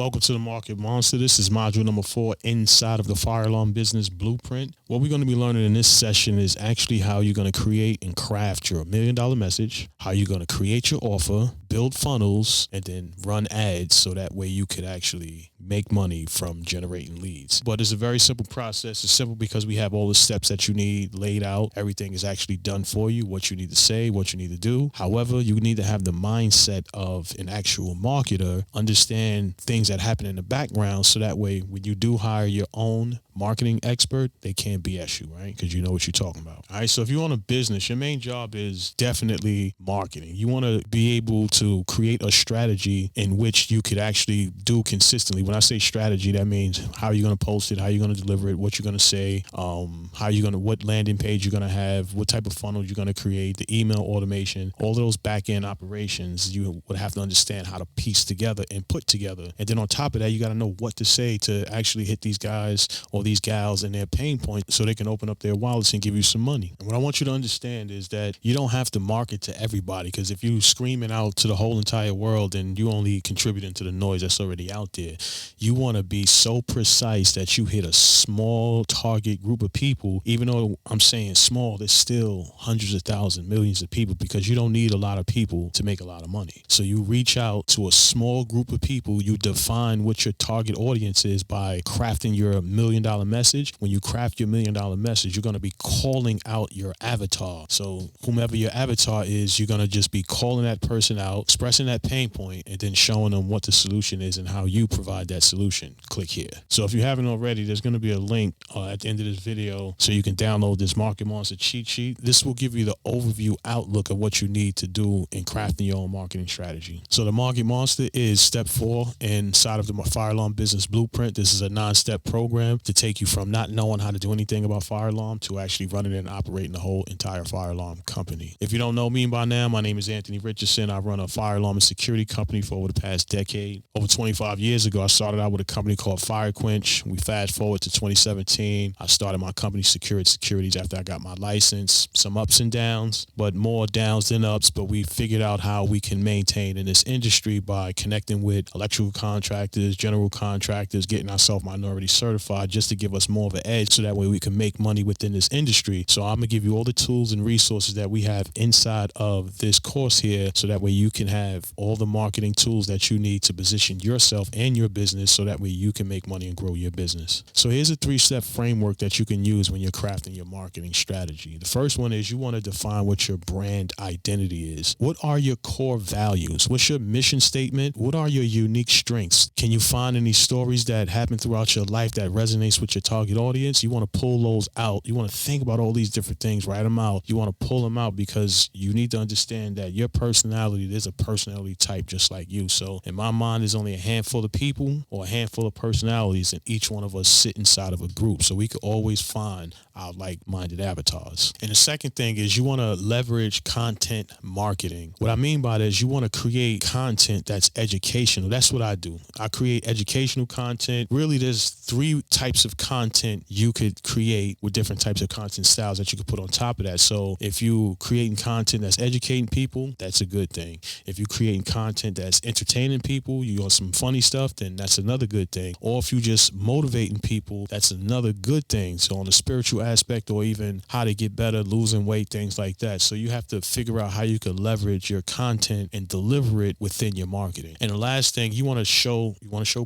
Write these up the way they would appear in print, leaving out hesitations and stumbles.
Welcome to the Market Monster. This is module number 4 inside of the Fire Alarm Business Blueprint. What we're going to be learning in this session is actually how you're going to create and craft your $1 million message, how you're going to create your offer, build funnels, and then run ads so that way you could actually make money from generating leads. But it's a very simple process. It's simple because we have all the steps that you need laid out. Everything is actually done for you, what you need to say, what you need to do. However, you need to have the mindset of an actual marketer, understand things that happen in the background so that way when you do hire your own marketing expert, they can't BS you, right? Because you know what you're talking about. All right, so if you own a business, your main job is definitely marketing. You want to be able to create a strategy in which you could actually do consistently. When I say strategy, that means how you're going to post it, how you're going to deliver it, what you're going to say, what landing page you're going to have, what type of funnel you're going to create, the email automation, all those back-end operations you would have to understand how to piece together and put together. And then on top of that, you got to know what to say to actually hit these guys or these gals in their pain point so they can open up their wallets and give you some money. And what I want you to understand is that you don't have to market to everybody, because if you screaming out to the whole entire world and you only contributing to the noise that's already out there, you want to be so precise that you hit a small target group of people. Even though I'm saying small, there's still hundreds of thousands, millions of people, because you don't need a lot of people to make a lot of money. So you reach out to a small group of people. You define what your target audience is by crafting your $1 million message. When you craft your $1 million message, you're going to be calling out your avatar. So whomever your avatar is, you're going to just be calling that person out, expressing that pain point, and then showing them what the solution is and how you provide that solution. Click here. So if you haven't already, there's going to be a link at the end of this video so you can download this Market Monster cheat sheet. This will give you the overview outlook of what you need to do in crafting your own marketing strategy. So the Market Monster is step 4 inside of the Fire Alarm Business Blueprint. This is a 9-step program to take you from not knowing how to do anything about fire alarm to actually running and operating the whole entire fire alarm company. If you don't know me by now, my name is Anthony Richardson. I run a fire alarm and security company for over the past decade. Over 25 years ago, I started out with a company called Fire Quench. We fast forward to 2017. I started my company Securities after I got my license. Some ups and downs, but more downs than ups. But we figured out how we can maintain in this industry by connecting with electrical contractors, general contractors, getting ourselves minority certified just to give us more of an edge so that way we can make money within this industry. So I'm going to give you all the tools and resources that we have inside of this course here so that way you can have all the marketing tools that you need to position yourself and your business so that way you can make money and grow your business. So here's a 3-step framework that you can use when you're crafting your marketing strategy. The first one is you want to define what your brand identity is. What are your core values? What's your mission statement? What are your unique strengths? Can you find any stories that happen throughout your life that resonates with your target audience? You want to pull those out. You want to think about all these different things, write them out. You want to pull them out because you need to understand that your personality, there's a personality type just like you. So in my mind, there's only a handful of people or a handful of personalities, and each one of us sit inside of a group. So we could always find our like-minded avatars. And the second thing is you want to leverage content marketing. What I mean by that is you want to create content that's educational. That's what I do. I create educational content. Really, there's 3 types of content you could create with different types of content styles that you could put on top of that. So if you creating content that's educating people, that's a good thing. If you creating content that's entertaining people, you on some funny stuff, then that's another good thing. Or if you just motivating people, that's another good thing. So on the spiritual aspect or even how to get better, losing weight, things like that. So you have to figure out how you can leverage your content and deliver it within your marketing. And the last thing, you want to show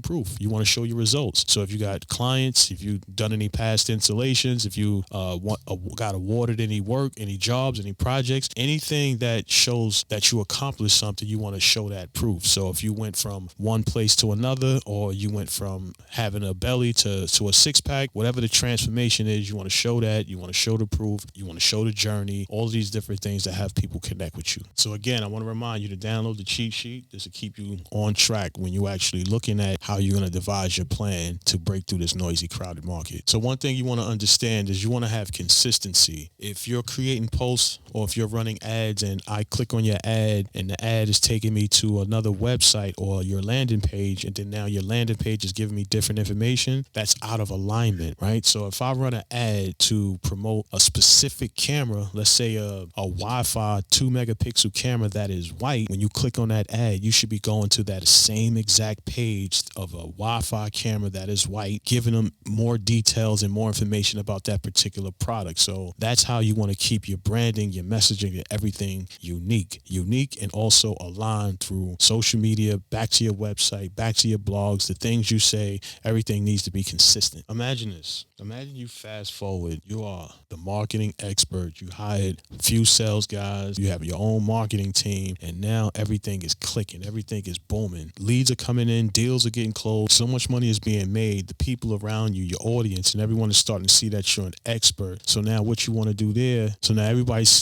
proof. You want to show your results. So if you got clients, if you've done any past installations, if you got awarded any work, any jobs, any projects, anything that shows that you accomplished something, you want to show that proof. So if you went from one place to another, or you went from having a belly to a 6-pack, whatever the transformation is, you want to show that. You want to show the proof. You want to show the journey, all of these different things that have people connect with you. So again, I want to remind you to download the cheat sheet. This will keep you on track when you're actually looking at how you're going to devise your plan to break through this noisy, crowded market. So one thing you want to understand is you want to have consistency. If you're creating posts or if you're running ads and I click on your ad and the ad is taking me to another website or your landing page, and then now your landing page is giving me different information, that's out of alignment, right? So if I run an ad to promote a specific camera, let's say a Wi-Fi 2 megapixel camera that is white, when you click on that ad, you should be going to that same exact page of a Wi-Fi camera that is white, giving them more details and more information about that particular product. So that's how you want to keep your branding, your messaging, and everything unique, and also aligned through social media, back to your website, back to your blogs, the things you say, everything needs to be consistent. Imagine this. Imagine you fast forward, you are the marketing expert, you hired a few sales guys, you have your own marketing team, and now everything is clicking, everything is booming. Leads are coming in, deals are getting closed, so much money is being made. The people around you, your audience, and everyone is starting to see that you're an expert. So now what you want to do there, so now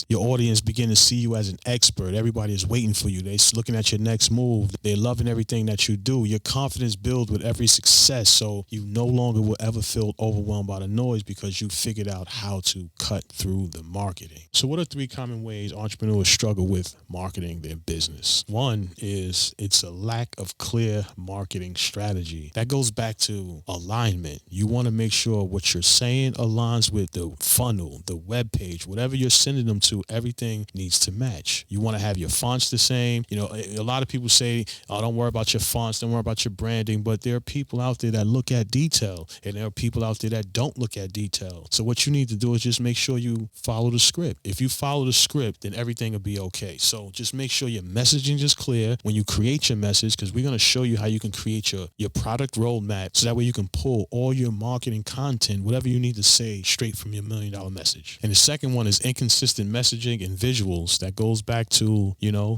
your audience begin to see you as an expert. Everybody is waiting for you. They're looking at your next move. They're loving everything that you do. Your confidence builds with every success, so you no longer will ever feel overwhelmed by the noise because you figured out how to cut through the marketing. So what are 3 common ways entrepreneurs struggle with marketing their business? One is it's a lack of clear marketing strategy. That goes back to alignment. You want to make sure what you're saying aligns with the funnel, the web page, whatever you're sending them to, everything needs to match. You want to have your fonts the same. You know, a lot of people say, oh, don't worry about your fonts, don't worry about your branding, but there are people out there that look at detail, and there are people out there that don't look at detail. So what you need to do is just make sure you follow the script. If you follow the script, then everything will be okay. So just make sure your messaging is clear when you create your message, because we're going to show you how you can create your product roadmap, so that way you can pull all your marketing content, whatever you need to say, straight from your $1 million message. And the second one is inconsistent messaging and visuals. That goes back to,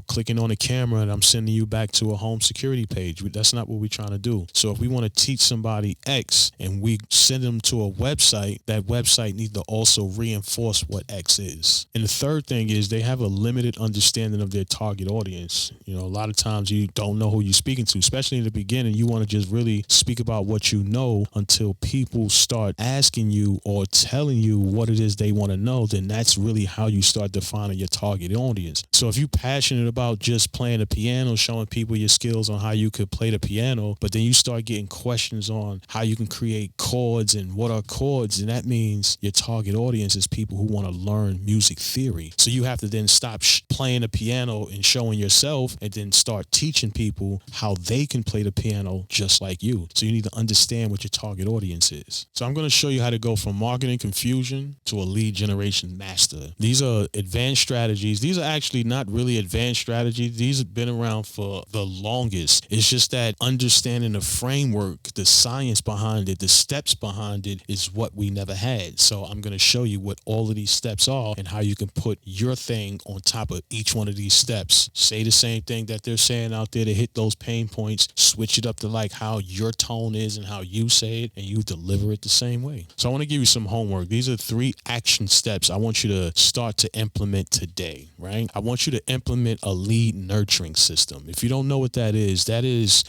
clicking on a camera and I'm sending you back to a home security page. That's not what we're trying to do. So if we want to teach somebody X and we send them to a website, that website needs to also reinforce what X is. And the third thing is they have a limited understanding of their target audience. A lot of times you don't know who you're speaking to, especially in the beginning. You want to just really speak about what you know until people start asking you or telling you what it is they want to know. Then that's really how you start defining your target audience. So if you're passionate about just playing the piano, showing people your skills on how you could play the piano, but then you start getting questions on how you can create chords and what are chords, and that means your target audience is people who want to learn music theory. So you have to then stop playing the piano and showing yourself, and then start teaching people how they can play the piano just like you. So you need to understand what your target audience is. So I'm going to show you how to go from marketing confusion to a lead generation master. These are advanced strategies. These are actually not really advanced strategies. These have been around for the longest. It's just that understanding the framework, the science behind it, the steps behind it is what we never had. So I'm going to show you what all of these steps are and how you can put your thing on top of each one of these steps. Say the same thing that they're saying out there to hit those pain points. Switch it up to like how your tone is and how you say it, and you deliver it the same way. So I want to give you some homework. These are 3 action steps I want you to start to implement today, right? I want you to implement a lead nurturing system. If you don't know what that is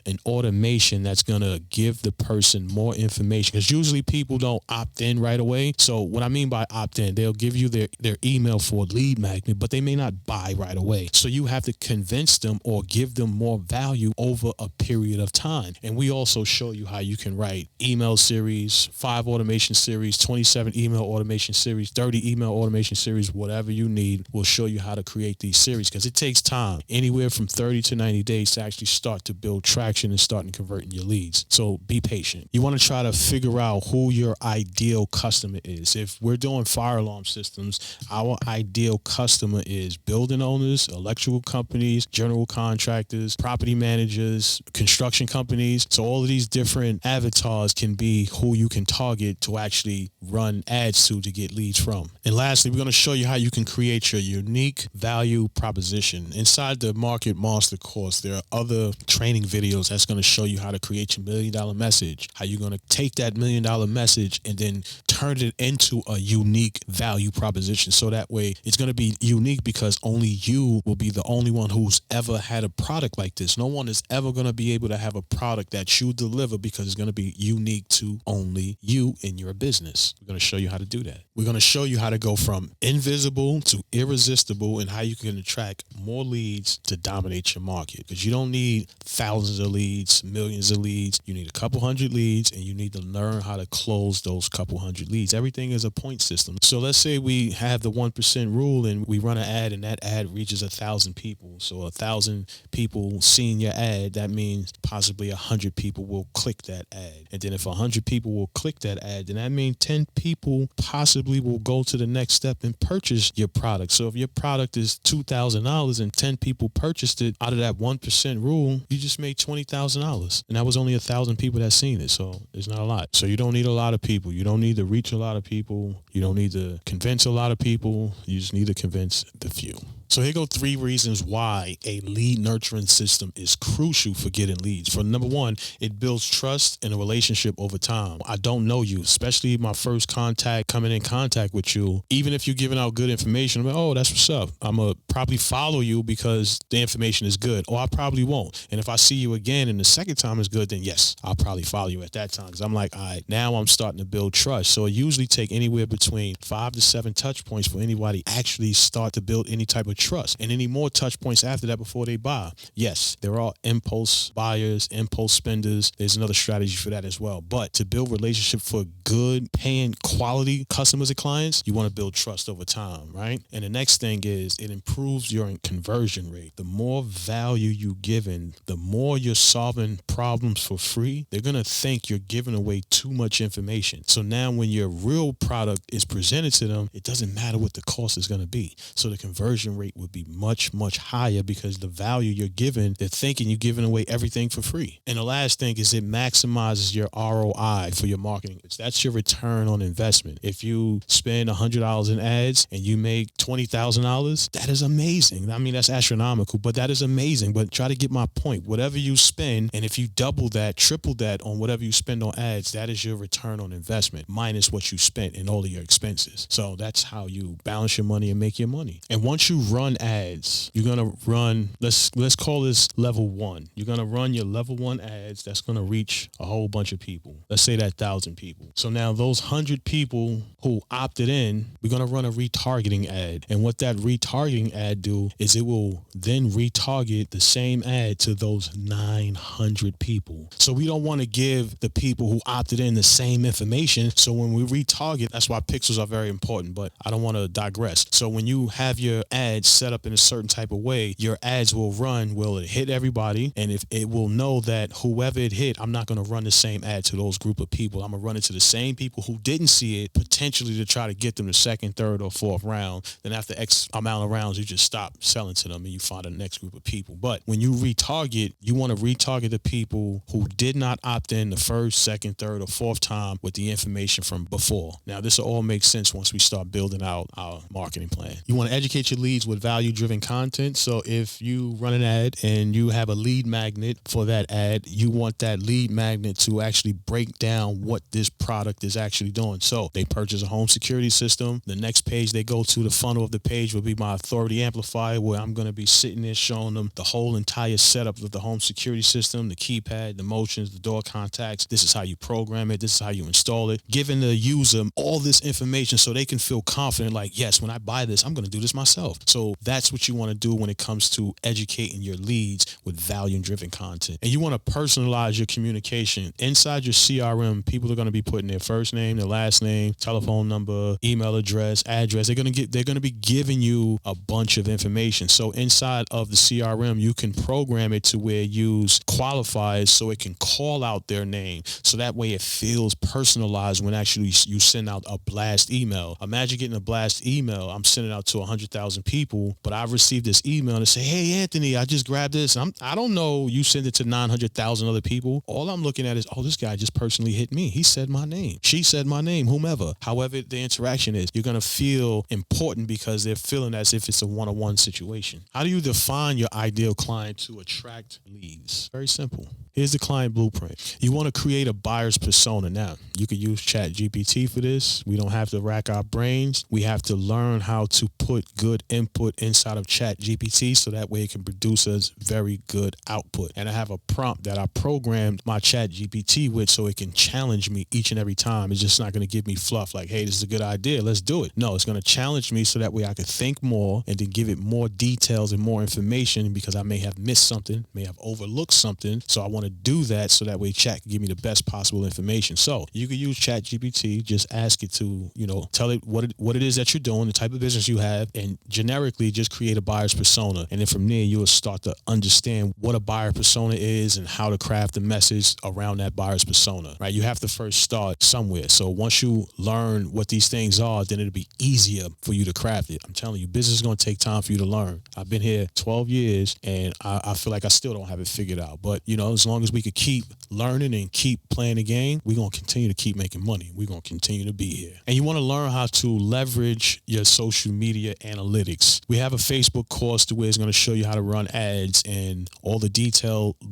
an automation that's going to give the person more information, because usually people don't opt in right away. So what I mean by opt in, they'll give you their email for a lead magnet, but they may not buy right away. So you have to convince them or give them more value over a period of time. And we also show you how you can write email series, 5 automation series, 27 email automation series, 30 email automation series, whatever you need. We'll show you how to create these series, because it takes time, anywhere from 30 to 90 days to actually start to build traction and start converting your leads. So be patient. You want to try to figure out who your ideal customer is. If we're doing fire alarm systems, our ideal customer is building owners, electrical companies, general contractors, property managers, construction companies. So all of these different avatars can be who you can target to actually run ads to get leads from. And lastly, we're going to show you how you can create your unique value proposition. Inside the Market Monster course, there are other training videos that's going to show you how to create your $1 million message, how you're going to take that $1 million message and then turn it into a unique value proposition. So that way it's going to be unique, because only you will be the only one who's ever had a product like this. No one is ever going to be able to have a product that you deliver, because it's going to be unique to only you in your business. We're going to show you how to do that. We're going to show you how to go from invisible to irresistible, and how you can attract more leads to dominate your market. Because you don't need thousands of leads, millions of leads. You need a couple hundred leads, and you need to learn how to close those couple hundred educated leads. Everything is a point system. So let's say we have the 1% rule and we run an ad and that ad reaches 1,000 people. So 1,000 people seeing your ad, that means possibly 100 people will click that ad. And then if 100 people will click that ad, then that means 10 people possibly will go to the next step and purchase your product. So if your product is $2,000 and 10 people purchased it out of that 1% rule, you just made $20,000. And that was only 1,000 people that seen it. So it's not a lot. So you don't need a lot of people. You don't need to reach a lot of people. You don't need to convince a lot of people. You just need to convince the few. So here go 3 reasons why a lead nurturing system is crucial for getting leads. For number 1, it builds trust in a relationship over time. I don't know you, especially my first contact, coming in contact with you. Even if you're giving out good information, I'm like, oh, that's what's up. I'm going to probably follow you because the information is good, or I probably won't. And if I see you again and the second time is good, then yes, I'll probably follow you at that time. Because I'm like, all right, now I'm starting to build trust. So it usually take anywhere between 5 to 7 touch points for anybody actually start to build any type of trust, and any more touch points after that before they buy. Yes, there are impulse buyers, impulse spenders. There's another strategy for that as well. But to build relationship for good, paying, quality customers and clients, you want to build trust over time, right? And the next thing is it improves your conversion rate. The more value you giving, the more you're solving problems for free, they're going to think you're giving away too much information. So now when your real product is presented to them, it doesn't matter what the cost is going to be. So the conversion rate would be much, much higher because the value you're giving, they're thinking you're giving away everything for free. And the last thing is it maximizes your ROI for your marketing. That's your return on investment. If you spend $100 in ads and you make $20,000, that is amazing. I mean, that's astronomical, but that is amazing. But try to get my point. Whatever you spend, and if you double that, triple that on whatever you spend on ads, that is your return on investment minus what you spent and all of your expenses. So that's how you balance your money and make your money. And once you run ads, you're going to run, let's call this level 1. You're going to run your level 1 ads that's going to reach a whole bunch of people. Let's say that 1,000 people. So now those 100 people who opted in, we're going to run a retargeting ad. And what that retargeting ad do is it will then retarget the same ad to those 900 people. So we don't want to give the people who opted in the same information. So when we retarget, that's why pixels are very important, but I don't want to digress. So when you have your ads set up in a certain type of way, your ads will it hit everybody? And if it will know that whoever it hit, I'm not going to run the same ad to those group of people. I'm going to run it to the same people who didn't see it, potentially to try to get them the second, third, or fourth round. Then after X amount of rounds, you just stop selling to them and you find the next group of people. But when you retarget, you want to retarget the people who did not opt in the first, second, third, or fourth time with the information from before. Now, this will all make sense once we start building out our marketing plan. You want to educate your leads with value-driven content. So if you run an ad and you have a lead magnet for that ad, you want that lead magnet to actually break down what this product is actually doing. So they purchase a home security system. The next page they go to, the funnel of the page will be my authority amplifier, where I'm going to be sitting there showing them the whole entire setup of the home security system, the keypad, the motions, the door contacts. This is how you program it. This is how you install it. Giving the user all this information so they can feel confident, like, yes, when I buy this, I'm going to do this myself. So that's what you want to do when it comes to educating your leads with value-driven content. And you want to personalize your communication. Inside your CRM, people are going to be putting their first name, their last name, telephone number, email address. They're going to be giving you a bunch of information. So inside of the CRM, you can program it to where use qualifiers so it can call out their name. So that way it feels personalized when actually you send out a blast email. Imagine getting a blast email. I'm sending out to 100,000 people, but I've received this email to say, hey, Anthony, I just grabbed this. I don't know you send it to 900,000 other people. All I'm looking at is, oh, this guy just personally hit me. He said my name. She said my name, whomever. However the interaction is, you're going to feel important because they're feeling as if it's a one-on-one situation. How do you define your ideal client to attract leads? Very simple. Here's the client blueprint. You want to create a buyer's persona. Now, you could use ChatGPT for this. We don't have to rack our brains. We have to learn how to put good input input inside of Chat GPT so that way it can produce us very good output. And I have a prompt that I programmed my Chat GPT with so it can challenge me each and every time. It's just not going to give me fluff like, hey, this is a good idea, let's do it. No, it's going to challenge me so that way I can think more and then give it more details and more information, because I may have missed something, may have overlooked something. So I want to do that so that way Chat can give me the best possible information. So you can use Chat GPT, just ask it to, tell it what it is that you're doing, the type of business you have, and generically just create a buyer's persona. And then from there, you'll start to understand what a buyer persona is and how to craft the message around that buyer's persona, right? You have to first start somewhere. So once you learn what these things are, then it'll be easier for you to craft it. I'm telling you, business is going to take time for you to learn. I've been here 12 years and I feel like I still don't have it figured out. But, as long as we could keep learning and keep playing the game, we're going to continue to keep making money. We're going to continue to be here. And you want to learn how to leverage your social media analytics. We have a Facebook course where it's going to show you how to run ads and all the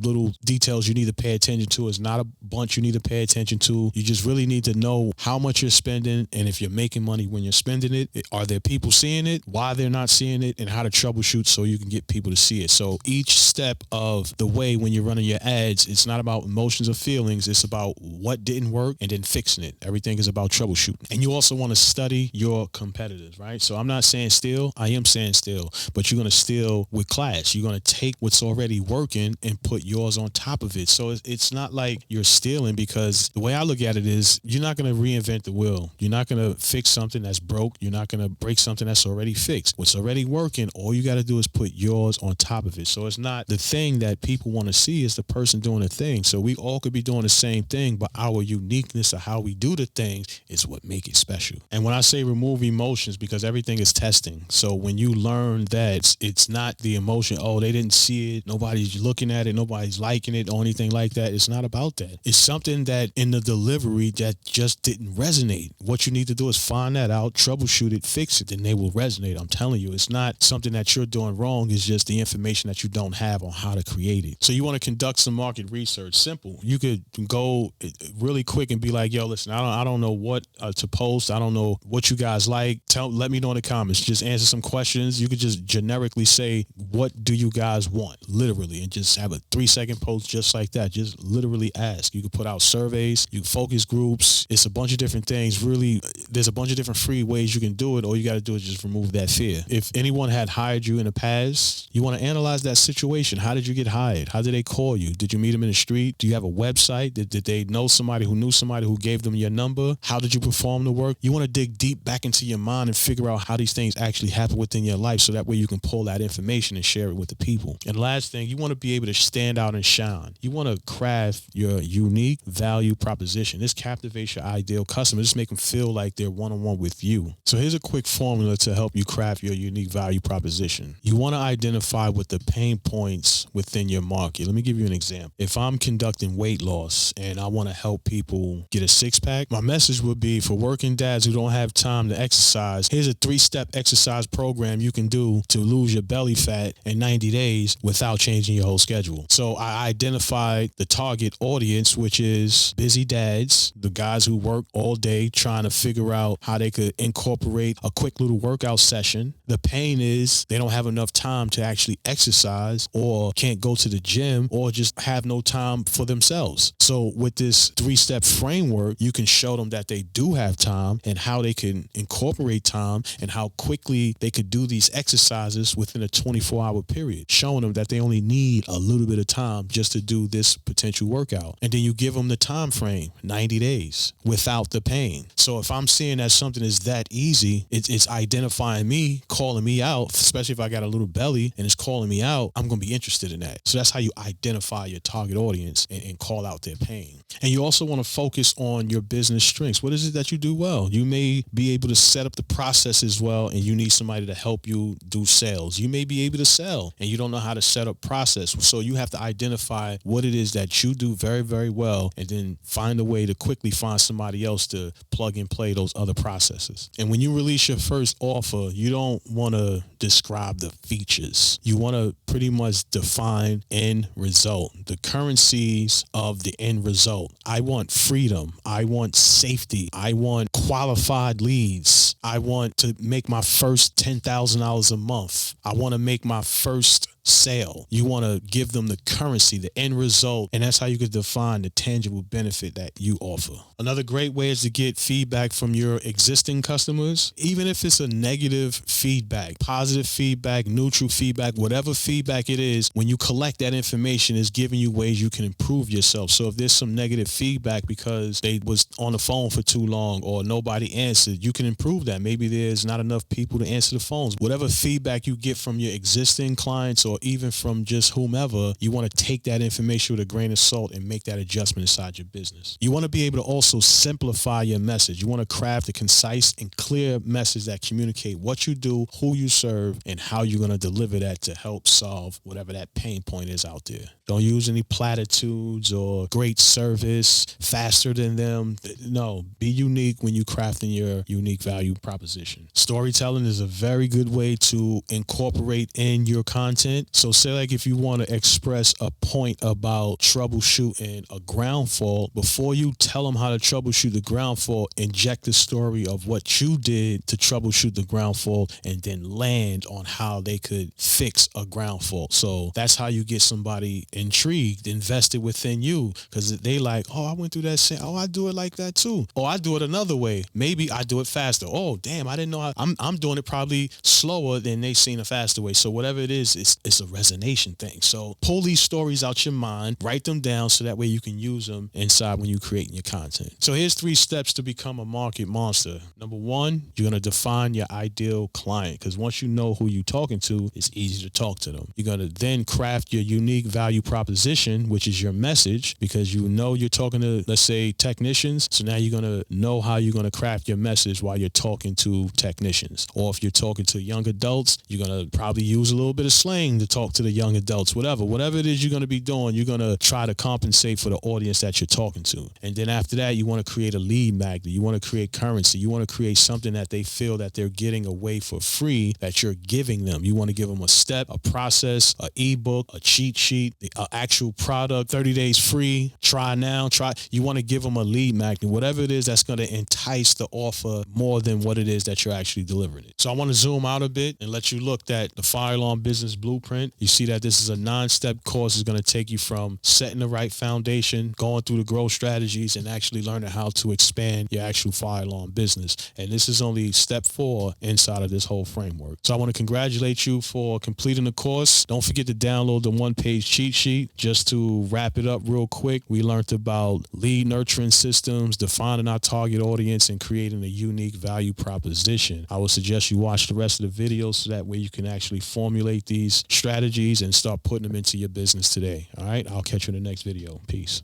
little details you need to pay attention to. It's not a bunch you need to pay attention to. You just really need to know how much you're spending, and if you're making money when you're spending it. Are there people seeing it? Why they're not seeing it? And how to troubleshoot so you can get people to see it. So each step of the way when you're running your ads, it's not about emotions or feelings. It's about what didn't work and then fixing it. Everything is about troubleshooting. And you also want to study your competitors, right? So I'm not saying steal. I am saying steal. But you're going to steal with class. You're going to take what's already working and put yours on top of it. So it's not like you're stealing, because the way I look at it is you're not going to reinvent the wheel. You're not going to fix something that's broke. You're not going to break something that's already fixed. What's already working, all you got to do is put yours on top of it. So it's not the thing that people want to see, is the person doing the thing. So we all could be doing the same thing, but our uniqueness of how we do the things is what make it special. And when I say remove emotions, because everything is testing. So when you learn that it's not the emotion, oh, they didn't see it, nobody's looking at it, nobody's liking it or anything like that. It's not about that. It's something that in the delivery that just didn't resonate. What you need to do is find that out, troubleshoot it, fix it, and they will resonate. I'm telling you, it's not something that you're doing wrong. It's just the information that you don't have on how to create it. So you want to conduct some market research. Simple. You could go really quick and be like, yo, listen, I don't know what to post. I don't know what you guys like. Let me know in the comments. Just answer some questions. You could just generically say, what do you guys want? Literally, and just have a 3-second post just like that. Just literally ask. You could put out surveys, you focus groups. It's a bunch of different things. Really, there's a bunch of different free ways you can do it. All you got to do is just remove that fear. If anyone had hired you in the past, you want to analyze that situation. How did you get hired? How did they call you? Did you meet them in the street? Do you have a website? Did they know somebody who knew somebody who gave them your number? How did you perform the work? You want to dig deep back into your mind and figure out how these things actually happen within your life, so that way you can pull that information and share it with the people. And last thing, you want to be able to stand out and shine. You want to craft your unique value proposition. This captivates your ideal customer. Just make them feel like they're one-on-one with you. So here's a quick formula to help you craft your unique value proposition. You want to identify what the pain points within your market. Let me give you an example. If I'm conducting weight loss and I want to help people get a six-pack, my message would be, for working dads who don't have time to exercise, here's a 3-step exercise program you can do to lose your belly fat in 90 days without changing your whole schedule. So I identified the target audience, which is busy dads, the guys who work all day trying to figure out how they could incorporate a quick little workout session. The pain is they don't have enough time to actually exercise, or can't go to the gym, or just have no time for themselves. So with this 3-step framework, you can show them that they do have time and how they can incorporate time and how quickly they could do these exercises within a 24-hour period, showing them that they only need a little bit of time just to do this potential workout. And then you give them the time frame, 90 days, without the pain. So if I'm seeing that something is that easy, it's identifying me, calling me out, especially if I got a little belly and it's calling me out, I'm going to be interested in that. So that's how you identify your target audience and call out their pain. And you also want to focus on your business strengths. What is it that you do well? You may be able to set up the processes well, and you need somebody to help you do sales. You may be able to sell and you don't know how to set up process. So you have to identify what it is that you do very, very well, and then find a way to quickly find somebody else to plug and play those other processes. And when you release your first offer, you don't want to describe the features. You want to pretty much define end result, the currencies of the end result. I want freedom. I want safety. I want qualified leads. I want to make my first $10,000 a month. I want to make my first sale. You want to give them the currency, the end result, and that's how you could define the tangible benefit that you offer. Another great way is to get feedback from your existing customers, even if it's a negative feedback, positive feedback, neutral feedback, whatever feedback it is. When you collect that information, it's giving you ways you can improve yourself. So if there's some negative feedback because they was on the phone for too long or nobody answered, you can improve that. Maybe there's not enough people to answer the phones. Whatever feedback you get from your existing clients or even from just whomever, you want to take that information with a grain of salt and make that adjustment inside your business. You want to be able to also simplify your message. You want to craft a concise and clear message that communicate what you do, who you serve, and how you're going to deliver that to help solve whatever that pain point is out there. Don't use any platitudes or great service, faster than them. No, be unique when you're crafting your unique value proposition. Storytelling is a very good way to incorporate in your content. So say like if you want to express a point about troubleshooting a ground fault, before you tell them how to troubleshoot the ground fault, inject the story of what you did to troubleshoot the ground fault and then land on how they could fix a ground fault. So that's how you get somebody intrigued, invested within you, because they like, oh, I went through that same, oh, I do it like that too. Or I do it another way. Maybe I do it faster. Oh, damn, I didn't know I'm doing it probably slower than they seen a faster way. So whatever it is, it's a resonation thing. So pull these stories out your mind, write them down so that way you can use them inside when you're creating your content. So here's 3 steps to become a market monster. Number 1, you're going to define your ideal client, because once you know who you're talking to, it's easy to talk to them. You're going to then craft your unique value proposition, which is your message, because you know you're talking to, let's say, technicians. So now you're going to know how you're going to craft your message while you're talking to technicians. Or if you're talking to young adults, you're going to probably use a little bit of slang to talk to the young adults, whatever it is you're going to be doing, you're going to try to compensate for the audience that you're talking to. And then after that, you want to create a lead magnet. You want to create currency. You want to create something that they feel that they're getting away for free that you're giving them. You want to give them a step, a process, an ebook, a cheat sheet, an actual product, 30 days free, try now, You want to give them a lead magnet, whatever it is that's going to entice the offer more than what it is that you're actually delivering it. So I want to zoom out a bit and let you look at the Fire Alarm Business Blueprint. You see that this is a 9-step course. It's going to take you from setting the right foundation, going through the growth strategies, and actually learning how to expand your actual fire alarm business. And this is only step 4 inside of this whole framework. So I want to congratulate you for completing the course. Don't forget to download the 1-page cheat sheet. Just to wrap it up real quick, we learned about lead nurturing systems, defining our target audience, and creating a unique value proposition. I would suggest you watch the rest of the videos so that way you can actually formulate these strategies and start putting them into your business today. All right, I'll catch you in the next video. Peace.